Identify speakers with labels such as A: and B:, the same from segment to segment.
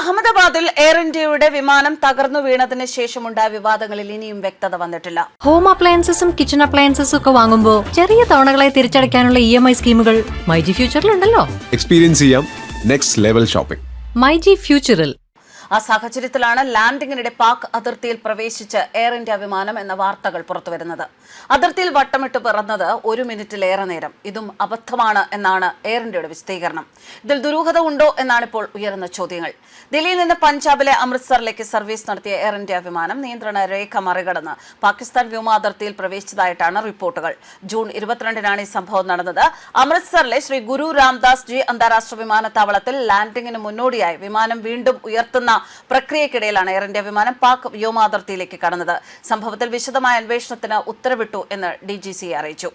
A: അഹമ്മദാബാദിൽ എയർ ഇന്ത്യയുടെ വിമാനം തകർന്നു വീണതിന് ശേഷമുണ്ടായ വിവാദങ്ങളിൽ ഇനിയും വ്യക്തത വന്നിട്ടില്ല.
B: ഹോം അപ്ലയൻസസും കിച്ചൺ അപ്ലയൻസസും ഒക്കെ വാങ്ങുമ്പോൾ ചെറിയ തവണകളായി തിരിച്ചടയ്ക്കാനുള്ള EMI സ്കീമുകൾ മൈജി ഫ്യൂച്ചറിലുണ്ടല്ലോ.
C: എക്സ്പീരിയൻസ് ചെയ്യാം നെക്സ്റ്റ് ലെവൽ ഷോപ്പിംഗ്
B: മൈജി ഫ്യൂച്ചറിൽ.
A: ആ സാഹചര്യത്തിലാണ് ലാൻഡിങ്ങിനിടെ പാക് അതിർത്തിയിൽ പ്രവേശിച്ച് എയർ ഇന്ത്യ വിമാനം എന്ന വാർത്തകൾ പുറത്തുവരുന്നത്. അതിർത്തിയിൽ വട്ടമിട്ട് പറന്നത് 1 മിനിറ്റിലേറെ നേരം. ഇതും അബദ്ധമാണ് എന്നാണ് എയർ ഇന്ത്യയുടെ വിശദീകരണം. ഇതിൽ ദുരൂഹത ഉണ്ടോ എന്നാണ് ഇപ്പോൾ ഉയർന്ന ചോദ്യങ്ങൾ. ദില്ലിയിൽ നിന്ന് പഞ്ചാബിലെ അമൃത്സറിലേക്ക് സർവീസ് നടത്തിയ എയർ ഇന്ത്യ വിമാനം നിയന്ത്രണ രേഖ മറികടന്ന് പാകിസ്ഥാൻ വ്യോമാതിർത്തിയിൽ പ്രവേശിച്ചതായിട്ടാണ് റിപ്പോർട്ടുകൾ. ജൂൺ 22-നാണ് ഈ സംഭവം നടന്നത്. അമൃത്സറിലെ ശ്രീ ഗുരു രാംദാസ് ജി അന്താരാഷ്ട്ര വിമാനത്താവളത്തിൽ ലാൻഡിങ്ങിന് മുന്നോടിയായി വിമാനം വീണ്ടും ഉയർത്തുന്ന പ്രക്രിയക്കിടയിലാണ് എയർ ഇന്ത്യ വിമാനം പാക് വ്യോമാതിർത്തിയിലേക്ക് കടന്നത്. സംഭവത്തിൽ വിശദമായ അന്വേഷണത്തിന് ഉത്തരവിട്ടു എന്ന് DGCA അറിയിച്ചു.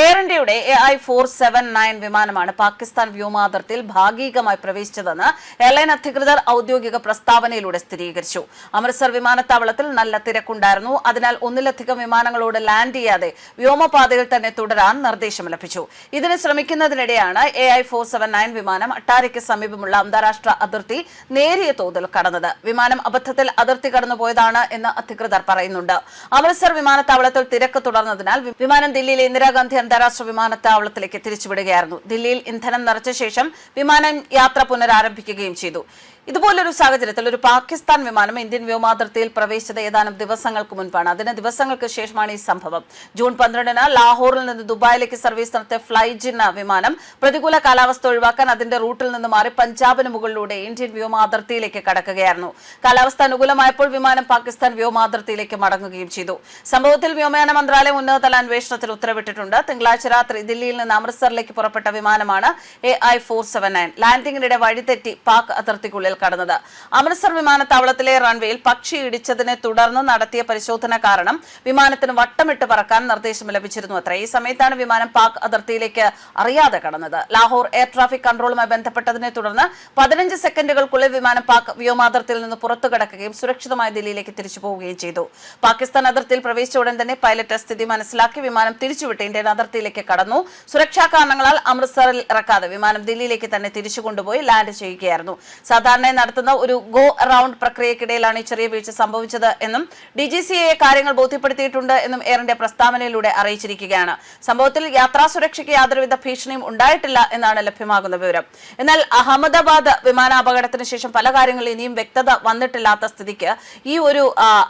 A: എയർ ഇന്ത്യയുടെ AI-479 വിമാനമാണ് പാകിസ്ഥാൻ വ്യോമാതിർത്തിയിൽ ഭാഗികമായി പ്രവേശിച്ചതെന്ന് എയർലൈൻ അധികൃതർ ഔദ്യോഗിക പ്രസ്താവനയിലൂടെ സ്ഥിരീകരിച്ചു. അമൃത്സർ വിമാനത്താവളത്തിൽ നല്ല തിരക്കുണ്ടായിരുന്നു. അതിനാൽ ഒന്നിലധികം വിമാനങ്ങളോട് ലാൻഡ് ചെയ്യാതെ വ്യോമപാതയിൽ തന്നെ തുടരാൻ നിർദ്ദേശം ലഭിച്ചു. ഇതിന് ശ്രമിക്കുന്നതിനിടെയാണ് AI-479 വിമാനം അട്ടാരിക്ക് സമീപമുള്ള അന്താരാഷ്ട്ര അതിർത്തി നേരിയ തോതിൽ കടന്നത്. വിമാനം അബദ്ധത്തിൽ അതിർത്തി കടന്നുപോയതാണ് എന്ന് അധികൃതർ പറയുന്നുണ്ട്. അമൃത്സർ വിമാനത്താവളത്തിൽ തിരക്ക് തുടർന്നതിനാൽ വിമാനം ദില്ലിയിലെ ഇന്ദിരാഗാന്ധി അന്താരാഷ്ട്ര വിമാനത്താവളത്തിലേക്ക് തിരിച്ചുവിടുകയായിരുന്നു. ദില്ലിയിൽ ഇന്ധനം നിറച്ച ശേഷം വിമാനം യാത്ര പുനരാരംഭിക്കുകയും ചെയ്തു. ഇതുപോലൊരു സാഹചര്യത്തിൽ ഒരു പാകിസ്ഥാൻ വിമാനം ഇന്ത്യൻ വ്യോമാതിർത്തിയിൽ പ്രവേശിച്ചത് ഏതാനും ദിവസങ്ങൾക്ക് മുൻപാണ്. അതിന് ദിവസങ്ങൾക്ക് ശേഷമാണ് ഈ സംഭവം. ജൂൺ 12-ന് ലാഹോറിൽ നിന്ന് ദുബായിലേക്ക് സർവീസ് നടത്തിയ ഫ്ലൈജിൻ വിമാനം പ്രതികൂല കാലാവസ്ഥ ഒഴിവാക്കാൻ അതിന്റെ റൂട്ടിൽ നിന്ന് മാറി പഞ്ചാബിന് മുകളിലൂടെ ഇന്ത്യൻ വ്യോമാതിർത്തിയിലേക്ക് കടക്കുകയായിരുന്നു. കാലാവസ്ഥ അനുകൂലമായപ്പോൾ വിമാനം പാകിസ്ഥാൻ വ്യോമാതിർത്തിയിലേക്ക് മടങ്ങുകയും ചെയ്തു. സംഭവത്തിൽ വ്യോമയാന മന്ത്രാലയം ഉന്നതതല അന്വേഷണത്തിന് ഉത്തരവിട്ടിട്ടുണ്ട്. തിങ്കളാഴ്ച രാത്രി ദില്ലിയിൽ നിന്ന് അമൃത്സറിലേക്ക് പുറപ്പെട്ട വിമാനമാണ് AI-479. ലാൻഡിങ്ങിനിടെ വഴിതെറ്റി പാക് അതിർത്തിക്കുള്ളിൽ കടന്നത്. അമൃത്സർ വിമാനത്താവളത്തിലെ റൺവേയിൽ പക്ഷി ഇടിച്ചതിനെ തുടർന്ന് നടത്തിയ പരിശോധന കാരണം വിമാനത്തിന് വട്ടമിട്ട് പറക്കാൻ നിർദ്ദേശം ലഭിച്ചിരുന്നു അത്ര. ഈ സമയത്താണ് വിമാനം പാക് അതിർത്തിയിലേക്ക് അറിയാതെ കടന്നത്. ലാഹോർ എയർ ട്രാഫിക് കൺട്രോളുമായി ബന്ധപ്പെട്ടതിനെ തുടർന്ന് 15 സെക്കൻഡുകൾക്കുള്ളിൽ വിമാനം പാക് വ്യോമാതിർത്തിയിൽ നിന്ന് പുറത്തു കടക്കുകയും സുരക്ഷിതമായി ദില്ലിയിലേക്ക് തിരിച്ചു പോവുകയും ചെയ്തു. പാകിസ്ഥാൻ അതിർത്തിയിൽ പ്രവേശിച്ച ഉടൻ തന്നെ പൈലറ്റ് സ്ഥിതി മനസ്സിലാക്കി വിമാനം തിരിച്ചുവിട്ട് ഇന്ത്യൻ അതിർത്തിയിലേക്ക് കടന്നു. സുരക്ഷാ കാരണങ്ങളാൽ അമൃത്സറിൽ ഇറക്കാതെ വിമാനം ദില്ലിയിലേക്ക് തന്നെ തിരിച്ചു കൊണ്ടുപോയി ലാൻഡ് ചെയ്യുകയായിരുന്നു. സാധാരണ നടത്തുന്ന ഒരു ഗോ അറൌണ്ട് പ്രക്രിയക്കിടയിലാണ് ഈ ചെറിയ വീഴ്ച സംഭവിച്ചത് എന്നും DGCA കാര്യങ്ങൾ ബോധ്യപ്പെടുത്തിയിട്ടുണ്ട് എന്നും എയർ ഇന്ത്യ പ്രസ്താവനയിലൂടെ അറിയിച്ചിരിക്കുകയാണ്. സംഭവത്തിൽ യാത്രാ സുരക്ഷയ്ക്ക് യാതൊരുവിധ ഭീഷണിയും ഉണ്ടായിട്ടില്ല എന്നാണ് ലഭ്യമാകുന്ന വിവരം. എന്നാൽ അഹമ്മദാബാദ് വിമാനാപകടത്തിന് ശേഷം പല കാര്യങ്ങളിൽ ഇനിയും വ്യക്തത വന്നിട്ടില്ലാത്ത സ്ഥിതിക്ക് ഈ ഒരു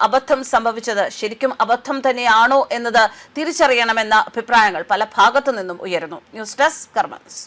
A: അബദ്ധം സംഭവിച്ചത് ശരിക്കും അബദ്ധം തന്നെയാണോ എന്നത് തിരിച്ചറിയണമെന്ന അഭിപ്രായങ്ങൾ പല ഭാഗത്തു നിന്നും ഉയരുന്നു. ന്യൂസ് ഡെസ്ക് കർമ്മ ന്യൂസ്.